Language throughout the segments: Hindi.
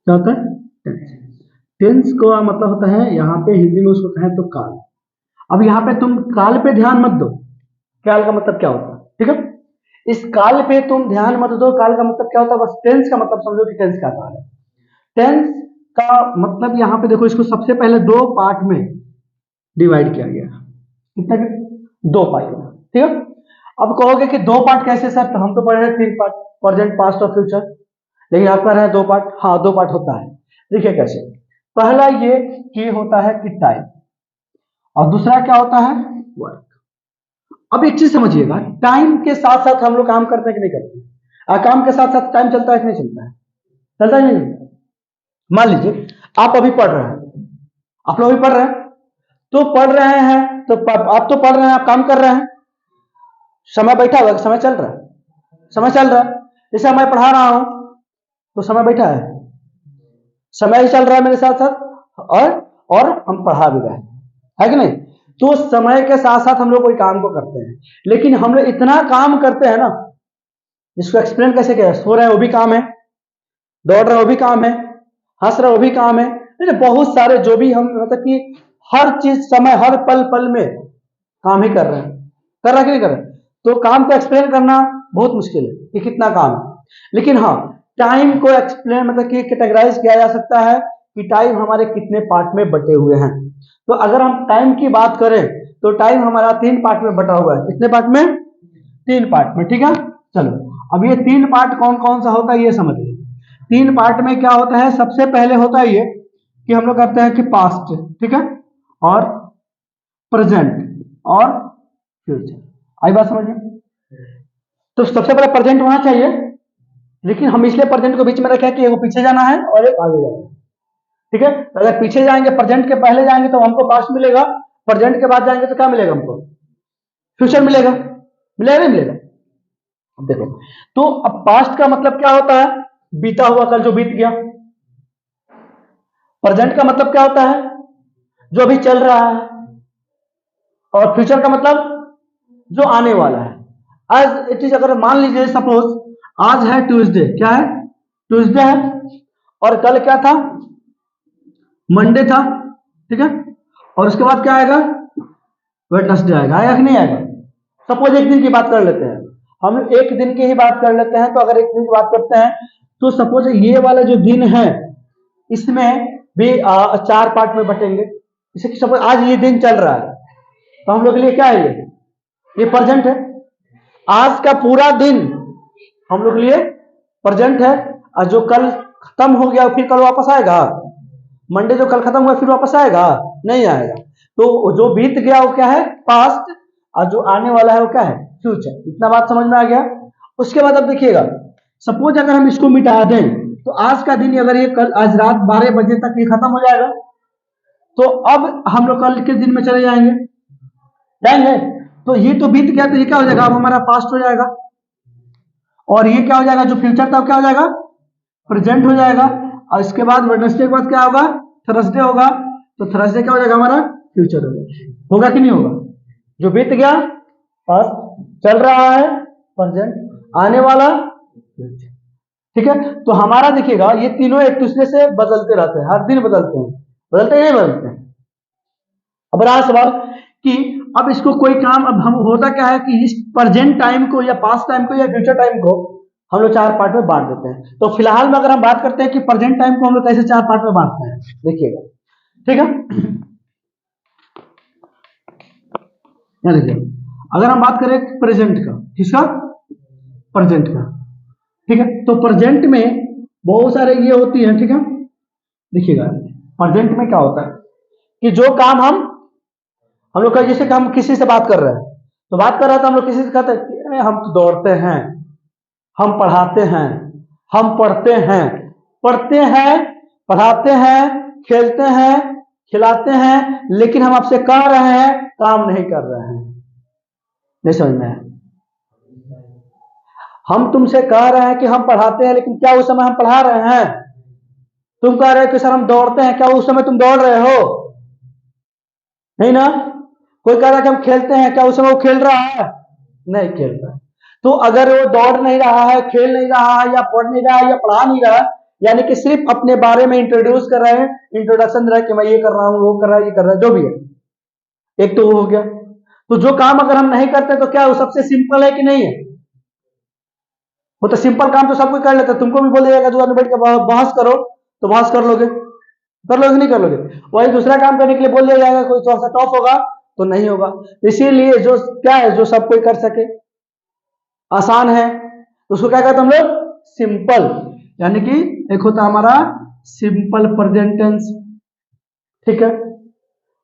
क्या होता है? टेंस। टेंस का मतलब होता है यहाँ पे हिंदी में उसको कहें तो काल। अब यहाँ पे तुम काल पे ध्यान मत दो, काल का मतलब क्या होता है, ठीक है। इस काल पे तुम ध्यान मत दो, काल का मतलब क्या होता है, बस टेंस का मतलब समझो कि टेंस क्या काल है। टेंस का मतलब यहाँ पे देखो, इसको सबसे पहले दो पार्ट में डिवाइड किया गया। कितना के? दो पार्ट में, ठीक है। अब कहोगे कि दो पार्ट कैसे सर, तो हम तो पढ़ रहे हैं 3 पार्ट, प्रेजेंट पास्ट और फ्यूचर, लेकिन आप कह रहे हैं 2 पार्ट। हाँ 2 पार्ट होता है। देखिए कैसे, पहला ये कि होता है कि टाइम, और दूसरा क्या होता है, वर्क। अब एक चीज समझिएगा, टाइम के साथ साथ हम लोग काम करते हैं कि नहीं करते हैं? काम के साथ साथ टाइम चलता है कि नहीं चलता है? चलता है नहीं? मान लीजिए आप अभी पढ़ रहे हैं, आप लोग अभी पढ़ रहे हैं, तो पढ़ रहे हैं तो आप तो पढ़ रहे हैं, आप काम कर रहे हैं, समय बैठा हुआ, समय चल रहा है, समय चल रहा है। जैसे मैं पढ़ा रहा हूं तो समय बैठा है, समय ही चल रहा है मेरे साथ साथ, और हम पढ़ा भी रहे हैं, है कि नहीं? तो समय के साथ साथ हम लोग कोई काम को करते हैं, लेकिन हम लोग इतना काम करते हैं ना, इसको एक्सप्लेन कैसे किया? सो रहे हैं वो भी काम है, दौड़ रहे हैं वो भी काम है, हंस रहे हैं वो भी काम है, बहुत सारे जो भी हम मतलब कि हर चीज समय हर पल पल में काम ही कर रहे हैं, कर रहा कि नहीं कर रहे? तो काम को एक्सप्लेन करना बहुत मुश्किल है कि कितना काम है, लेकिन हाँ टाइम को एक्सप्लेन मतलब कि कैटेगराइज किया जा सकता है कि टाइम हमारे कितने पार्ट में बटे हुए हैं। तो अगर हम टाइम की बात करें तो टाइम हमारा 3 पार्ट में बटा हुआ है। कितने पार्ट में? 3 पार्ट में, ठीक है। चलो अब ये 3 पार्ट कौन कौन सा होता है ये समझ लो। 3 पार्ट में क्या होता है, सबसे पहले होता है ये कि हम लोग कहते हैं कि पास्ट, ठीक है, और प्रेजेंट और फ्यूचर। आई बात समझ में? तो सबसे पहले प्रेजेंट होना चाहिए, लेकिन हम इसलिए प्रेजेंट को बीच में रखे कि एक पीछे जाना है और एक आगे जाना है, ठीक है। तो अगर पीछे जाएंगे, प्रेजेंट के पहले जाएंगे तो हमको पास्ट मिलेगा, प्रेजेंट के बाद जाएंगे तो क्या मिलेगा हमको? फ्यूचर मिलेगा। मिलेगा नहीं मिलेगा? अब देखो, तो अब पास्ट का मतलब क्या होता है? बीता हुआ कल जो बीत गया। प्रेजेंट का मतलब क्या होता है? जो अभी चल रहा है। और फ्यूचर का मतलब जो आने वाला है। आज इट इज, अगर मान लीजिए सपोज आज है ट्यूसडे, क्या है? ट्यूसडे है, और कल क्या था? मंडे था, ठीक है। और उसके बाद क्या आएगा? वेडनेसडे आएगा। आएगा कि नहीं आएगा? सपोज एक दिन की बात कर लेते हैं, हम एक दिन की ही बात कर लेते हैं। तो अगर एक दिन की बात करते हैं तो सपोज ये वाला जो दिन है इसमें भी 4 पार्ट में बटेंगे। जैसे सपोज आज ये दिन चल रहा है तो हम लोग के लिए क्या है? ये प्रेजेंट है। आज का पूरा दिन हम लोग के लिए प्रेजेंट है, और जो कल खत्म हो गया फिर कल वापस आएगा? मंडे जो कल खत्म हुआ फिर वापस आएगा? नहीं आएगा। तो जो बीत गया वो क्या है? पास्ट, और जो आने वाला है वो क्या है? फ्यूचर। इतना बात समझ में आ गया? उसके बाद अब देखिएगा, सपोज अगर हम इसको मिटा दें तो आज का दिन अगर ये कल आज रात 12 बजे तक ये खत्म हो जाएगा, तो अब हम लोग कल के दिन में चले जाएंगे, जाएंगे। तो ये तो बीत गया, तो ये क्या हो जाएगा? अब हमारा पास्ट हो जाएगा। और ये क्या हो जाएगा? जो फ्यूचर था क्या हो जाएगा? प्रेजेंट हो जाएगा। और इसके बाद वेडनेसडे के बाद क्या होगा? थर्सडे होगा। तो थर्सडे क्या हो जाएगा? हमारा फ्यूचर होगा कि नहीं होगा? जो बीत गया पास्ट, चल रहा है प्रेजेंट, आने वाला फ्यूचर, ठीक है। तो हमारा देखिएगा ये तीनों एक दूसरे से बदलते रहते हैं, हर दिन बदलते हैं, बदलते ही नहीं बदलते हैं। अब रहा सवाल कि अब इसको कोई काम, अब हम होता क्या है कि इस प्रेजेंट टाइम को या पास्ट टाइम को या फ्यूचर टाइम को हम लोग 4 पार्ट में बांट देते हैं। तो फिलहाल में अगर हम बात करते हैं कि प्रेजेंट टाइम को हम लोग कैसे 4 पार्ट में बांटते हैं, देखिएगा, ठीक है। यहाँ देखिए, अगर हम बात करें प्रेजेंट का, किसका? प्रेजेंट का, ठीक है। तो प्रेजेंट में बहुत सारे ये होती है, ठीक है। देखिएगा प्रेजेंट में क्या होता है कि जो काम हम लोग का, जैसे कि हम किसी से बात कर रहे हैं, तो बात कर रहे हैं तो हम लोग किसी से कहते हैं हम तो दौड़ते हैं, हम पढ़ाते हैं, हम पढ़ते हैं, पढ़ते हैं, पढ़ाते हैं, खेलते हैं, खिलाते हैं, लेकिन हम आपसे कह रहे हैं काम नहीं कर रहे हैं। नहीं समझ में? हम तुमसे कह रहे हैं कि हम पढ़ाते हैं, लेकिन क्या उस समय हम पढ़ा रहे हैं? तुम कह रहे हो कि सर हम दौड़ते हैं, क्या उस समय तुम दौड़ रहे हो? नहीं ना। कोई कह रहा है कि हम खेलते हैं, क्या उस समय वो खेल रहा है? नहीं खेल रहा है। तो अगर वो दौड़ नहीं रहा है, खेल नहीं रहा है, या पढ़ नहीं रहा है, या पढ़ा नहीं रहा है, यानी कि सिर्फ अपने बारे में इंट्रोड्यूस कर रहे हैं, इंट्रोडक्शन दे रहा है कि मैं ये कर रहा हूं, वो कर रहा है, ये कर रहा है, जो भी है। एक तो वो हो गया। तो जो काम अगर हम नहीं करते तो क्या वो सबसे सिंपल है कि नहीं है? वो तो सिंपल काम तो सब कोई कर लेता है। तुमको भी बोल दिया जाएगा दुकान में बैठ के बहस करो तो बहस कर लोगे नहीं कर लोगे? वही दूसरा काम करने के लिए बोल दिया जाएगा कोई थोड़ा सा टफ होगा तो नहीं होगा। इसीलिए जो क्या है, जो सब कोई कर सके, आसान है, तो उसको क्या कहते हैं हम लोग? सिंपल। यानी कि एक होता है हमारा सिंपल प्रेजेंट टेंस, ठीक है।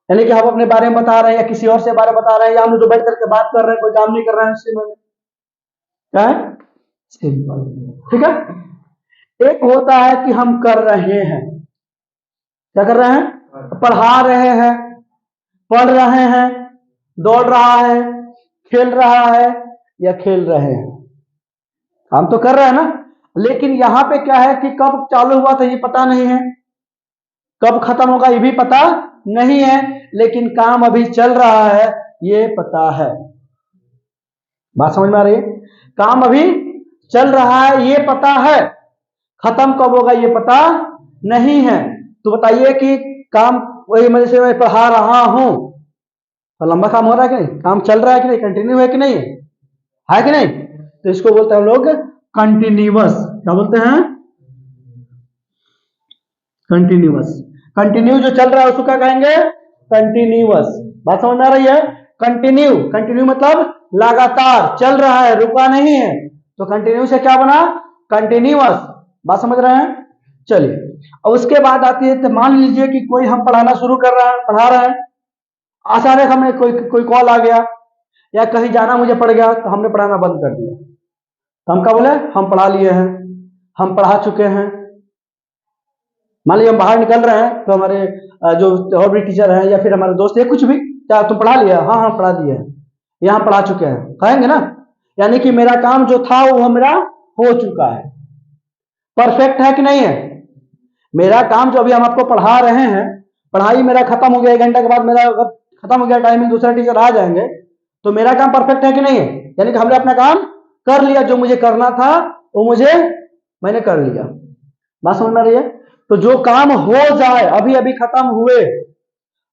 यानी कि हम अपने बारे में बता रहे हैं या किसी और से बारे में बता रहे हैं, या हम जो बैठ करके बात कर रहे हैं, कोई काम नहीं कर रहे हैं उस समय में, क्या है? सिंपल, ठीक है। एक होता है कि हम कर रहे हैं, क्या कर रहे हैं? पढ़ा रहे हैं, पढ़ रहे हैं, दौड़ रहा है, खेल रहा है या खेल रहे हैं। हम तो कर रहे हैं ना, लेकिन यहां पे क्या है कि कब चालू हुआ था ये पता नहीं है, कब खत्म होगा ये भी पता नहीं है, लेकिन काम अभी चल रहा है ये पता है। बात समझ में आ रही है? काम अभी चल रहा है ये पता है, खत्म कब होगा ये पता नहीं है। तो बताइए कि काम वही मैं जैसे मैं पढ़ा रहा हूं तो लंबा काम हो रहा है कि नहीं? काम चल रहा है कि नहीं? कंटिन्यू है कि नहीं है कि नहीं? तो इसको बोलते हैं हम लोग कंटिन्यूअस। क्या बोलते हैं? कंटिन्यूअस। कंटिन्यू जो चल रहा है उसको क्या कहेंगे? कंटिन्यूअस। बात समझ में आ रही है? कंटिन्यू, कंटिन्यू मतलब लगातार चल रहा है, रुका नहीं है, तो कंटिन्यू से क्या बना? कंटिन्यूअस। बात समझ रहे हैं? चलिए, अब उसके बाद आती है, तो मान लीजिए कि कोई हम पढ़ाना शुरू कर रहा है, पढ़ा रहे हैं, आसान है, हमें कोई कॉल आ गया या कहीं जाना मुझे पड़ गया तो हमने पढ़ाना बंद कर दिया, तो हम क्या बोले? हम पढ़ा लिए हैं, हम पढ़ा चुके हैं। मान लीजिए हम बाहर निकल रहे हैं तो हमारे जो और भी टीचर हैं या फिर हमारे दोस्त है, कुछ भी, क्या तुम पढ़ा लिया? हाँ हाँ पढ़ा दिए हैं, यहाँ पढ़ा चुके हैं, कहेंगे ना। यानी कि मेरा काम जो था वो मेरा हो चुका है। परफेक्ट है कि नहीं है? मेरा काम जो अभी हम आपको पढ़ा रहे हैं, पढ़ाई मेरा खत्म हो गया, 1 घंटे के बाद मेरा अगर खत्म हो गया टाइमिंग, दूसरा टीचर आ जाएंगे, तो मेरा काम परफेक्ट है कि नहीं है? यानी कि हमने अपना काम कर लिया, जो मुझे करना था वो मैंने कर लिया। बात समझ में आ रही है? तो जो काम हो जाए, अभी अभी खत्म हुए,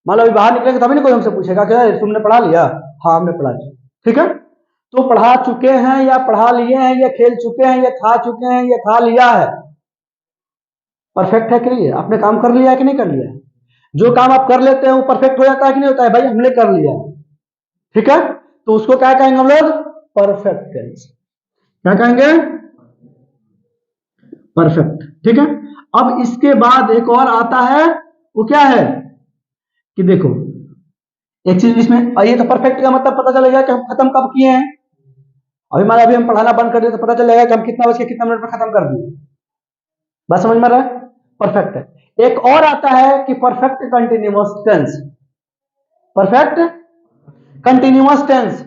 मान लो अभी बाहर निकलेंगे तभी ना कोई हमसे पूछेगा कि तुमने पढ़ा लिया? हाँ हमने पढ़ा लिया, ठीक है। तो पढ़ा चुके हैं या पढ़ा लिए हैं या खेल चुके हैं या खा चुके हैं या खा लिया है, परफेक्ट है कि नहीं है? आपने काम कर लिया है कि नहीं कर लिया है? जो काम आप कर लेते हैं वो परफेक्ट हो जाता है कि नहीं होता है? भाई हमने कर लिया है, ठीक है। तो उसको क्या कहेंगे हम लोग? Perfect tense. क्या कहेंगे? परफेक्ट, ठीक है। अब इसके बाद एक और आता है, वो क्या है कि देखो, एक चीज इसमें, ये तो परफेक्ट का मतलब पता चलेगा कि हम खत्म कब किए हैं। अभी हम पढ़ाना बंद कर दिए तो पता चलेगा कि हम कितना बज के कितना मिनट में खत्म कर दिए। बात समझ में आ रहा है? परफेक्ट है। एक और आता है कि perfect continuous tense. Perfect continuous tense.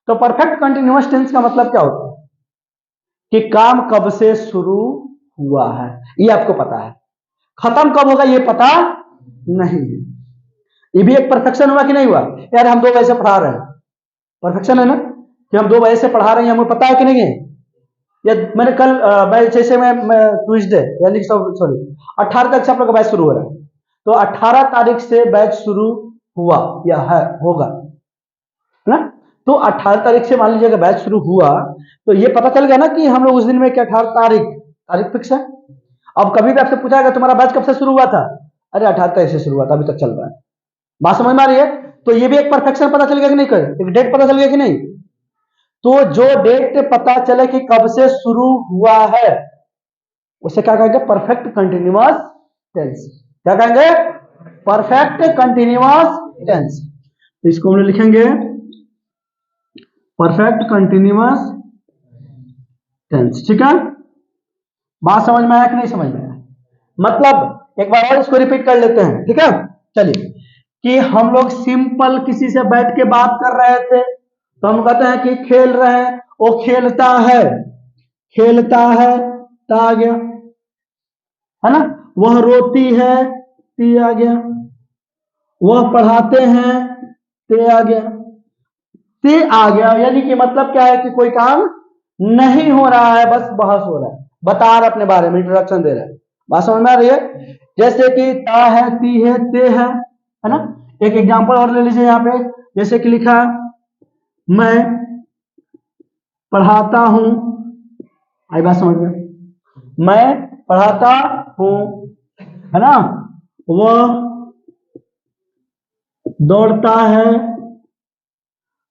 तो परफेक्ट कंटिन्यूअस टेंस का मतलब क्या होता है कि काम कब से शुरू हुआ है ये आपको पता है, खत्म कब होगा ये पता नहीं है। ये भी एक परफेक्शन हुआ कि नहीं हुआ? यार हम 2 बजे से पढ़ा रहे हैं, परफेक्शन है ना, कि हम 2 बजे से पढ़ा रहे हैं, हमें पता है कि नहीं है? या मैंने कल जैसे मैं ट्यूसडे यानी सॉरी 18 तारीख से आप लोग का बैच शुरू हो रहा है, तो 18 तारीख से बैच शुरू हुआ या है होगा ना। तो 18 तारीख से मान लीजिए बैच शुरू हुआ तो ये पता चल गया ना कि हम लोग उस दिन में क्या 18 तारीख फिक्स है। अब कभी भी आपसे पूछा गया तुम्हारा बैच कब से शुरू हुआ था? अरे 18 तारीख से शुरू हुआ था, अभी तक चल रहा है। बात समझ में आ रही है? तो ये भी एक परफेक्शन पता चल गया कि नहीं? कर एक डेट पता चल गया कि नहीं? तो जो डेट पता चले कि कब से शुरू हुआ है उसे क्या कहेंगे? Perfect continuous tense. क्या कहेंगे? Perfect continuous tense. तो इसको हम लोग लिखेंगे परफेक्ट कंटिन्यूअस टेंस, ठीक है। बात समझ में आया कि नहीं समझ में आया? मतलब एक बार और इसको रिपीट कर लेते हैं, ठीक है। चलिए, कि हम लोग सिंपल किसी से बैठ के बात कर रहे थे तो हम कहते हैं कि खेल रहे हैं, वो खेलता है, खेलता है, ता आ गया, है ना। वह रोती है, ती आ गया। वह पढ़ाते हैं, ते आ गया, ते आ गया। यानी कि मतलब क्या है कि कोई काम नहीं हो रहा है, बस बहस हो रहा है, बता रहा अपने बारे में, इंट्रोडक्शन दे रहा है, बात समझ में आ रही है? जैसे कि ता है, ती है, ते है ना। एक एग्जांपल और ले लीजिए यहाँ पे, जैसे कि लिखा मैं पढ़ाता हूं, आई बात समझ में, मैं पढ़ाता हूं, है ना। वह दौड़ता है,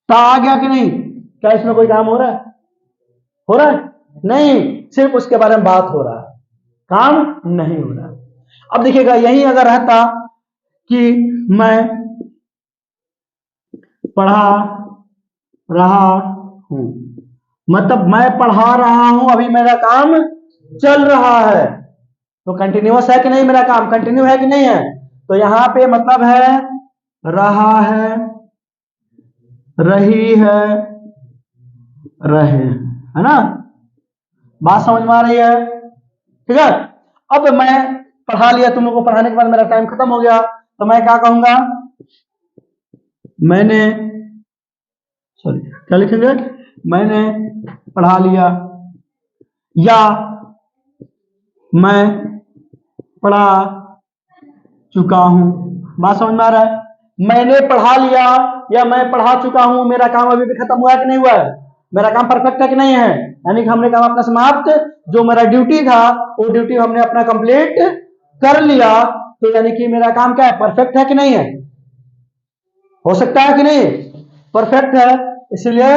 ता आ गया कि नहीं? क्या इसमें कोई काम हो रहा है? हो रहा है? नहीं, सिर्फ उसके बारे में बात हो रहा है, काम नहीं हो रहा। अब देखिएगा यही अगर रहता कि मैं पढ़ा रहा हूं, मतलब मैं पढ़ा रहा हूं, अभी मेरा काम चल रहा है, तो कंटिन्यूअस है कि नहीं? मेरा काम कंटिन्यू है कि नहीं है? तो यहां पे मतलब है रहा है, रही है, रहे, है ना। बात समझ में आ रही है? ठीक है। अब मैं पढ़ा लिया, तुम लोगों को पढ़ाने के बाद मेरा टाइम खत्म हो गया, तो मैं क्या कहूंगा? मैंने, सॉरी क्या लिखेंगे? मैंने पढ़ा लिया, या मैं पढ़ा चुका हूं। बात समझ में आ रहा है? मैंने पढ़ा लिया या मैं पढ़ा चुका हूं, मेरा काम अभी भी खत्म हुआ कि नहीं हुआ है? मेरा काम परफेक्ट है कि नहीं है? यानी कि हमने काम अपना समाप्त, जो मेरा ड्यूटी था वो ड्यूटी हमने अपना कंप्लीट कर लिया, तो यानी कि मेरा काम क्या है? परफेक्ट है कि नहीं है? हो सकता है कि नहीं? परफेक्ट है, इसलिए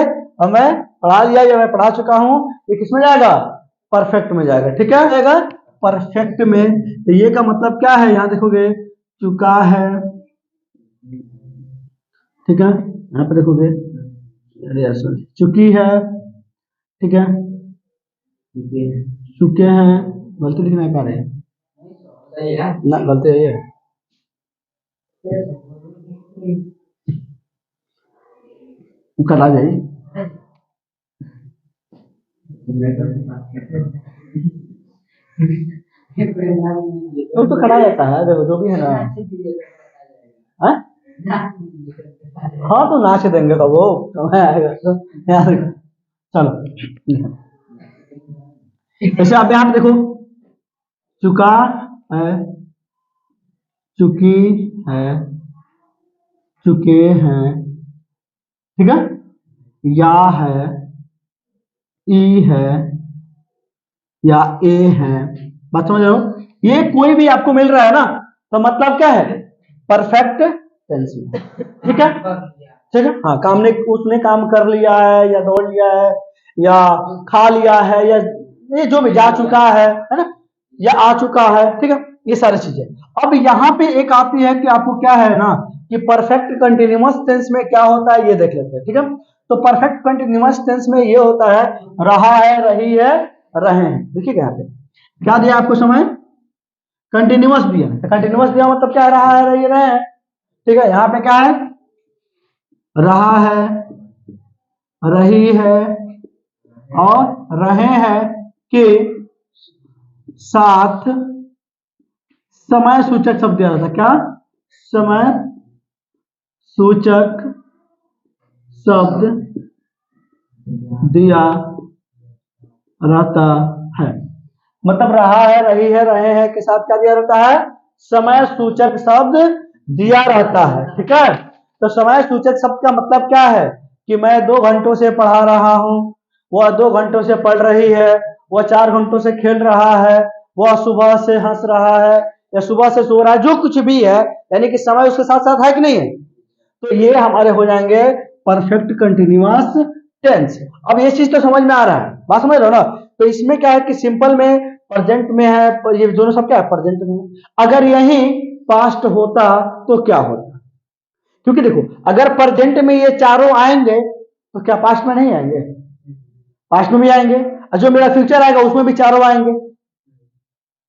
मैं पढ़ा लिया या मैं पढ़ा चुका हूं, ये किसमें जाएगा? परफेक्ट में जाएगा। ठीक है, जाएगा परफेक्ट में। तो ये का मतलब क्या है? यहां देखोगे चुका है, ठीक है, यहाँ पे देखोगे, अरे यार सॉरी, चुकी है, ठीक है, चुके हैं, गलती लिख नहीं पा रहे ना, गलती यही है, कल आ जाइए। तो खड़ा जाता है, देखो जो भी है ना, हाँ हाँ, तो नाच देंगे कब वो समय आएगा तो, यार चलो। ऐसे आप यहाँ पे देखो, चुका है, चुकी है, चुके हैं, ठीक है, या है, ई है, या ए है। बात समझ रहे हो? ये कोई भी आपको मिल रहा है ना, तो मतलब क्या है? परफेक्ट टेंस में, ठीक है, ठीक है। हाँ, काम ने, उसने काम कर लिया है, या दौड़ लिया है, या खा लिया है, या ये जो भी जा चुका है ना, या आ चुका है, ठीक है, ये सारी चीजें। अब यहाँ पे एक आती है कि आपको क्या है ना, कि परफेक्ट कंटिन्यूअस टेंस में क्या होता है ये देख लेते हैं, ठीक है। तो परफेक्ट कंटिन्यूअस टेंस में ये होता है रहा है, रही है, रहे हैं। देखिए यहाँ पे क्या दिया आपको समय? कंटिन्यूअस दिया, कंटिन्यूअस दिया मतलब क्या? रहा है, रही, रहे हैं, ठीक है। यहाँ पे क्या है? रहा है, रही है और रहे हैं के साथ समय सूचक शब्द दिया था। क्या? समय सूचक शब्द दिया रहता है। मतलब रहा है, रही है, रहे हैं के साथ क्या दिया रहता है? समय सूचक शब्द दिया रहता है, ठीक है। तो समय सूचक शब्द का मतलब क्या है? कि मैं 2 घंटों से पढ़ा रहा हूं, वह 2 घंटों से पढ़ रही है, वह 4 घंटों से खेल रहा है, वह सुबह से हंस रहा है, या सुबह से सो रहा है, जो कुछ भी है, यानी कि समय उसके साथ साथ है कि नहीं है? तो ये हमारे हो जाएंगे परफेक्ट कंटिन्यूअस टेंस। अब ये चीज तो समझ में आ रहा है, बात समझ रहे हो ना। तो इसमें क्या है कि सिंपल में प्रेजेंट में है, ये दोनों सब क्या है? प्रेजेंट में है। अगर यही पास्ट होता तो क्या होता? क्योंकि देखो, अगर प्रेजेंट में ये चारों आएंगे तो क्या पास्ट में नहीं आएंगे? पास्ट में भी आएंगे, और जो मेरा फ्यूचर आएगा उसमें भी चारों आएंगे।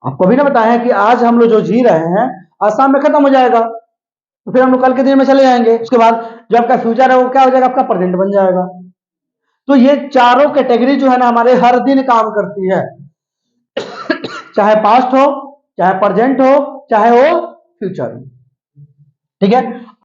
आपको भी ना बताया कि आज हम लोग जो जी रहे हैं आज शाम में खत्म हो जाएगा, तो फिर हम लोग कल के दिन में चले जाएंगे, उसके बाद जो आपका फ्यूचर है वो क्या हो जाएगा? आपका प्रेजेंट बन जाएगा। तो ये चारों कैटेगरी जो है ना हमारे हर दिन काम करती है, चाहे पास्ट हो, चाहे प्रेजेंट हो, चाहे वो फ्यूचर हो, ठीक है।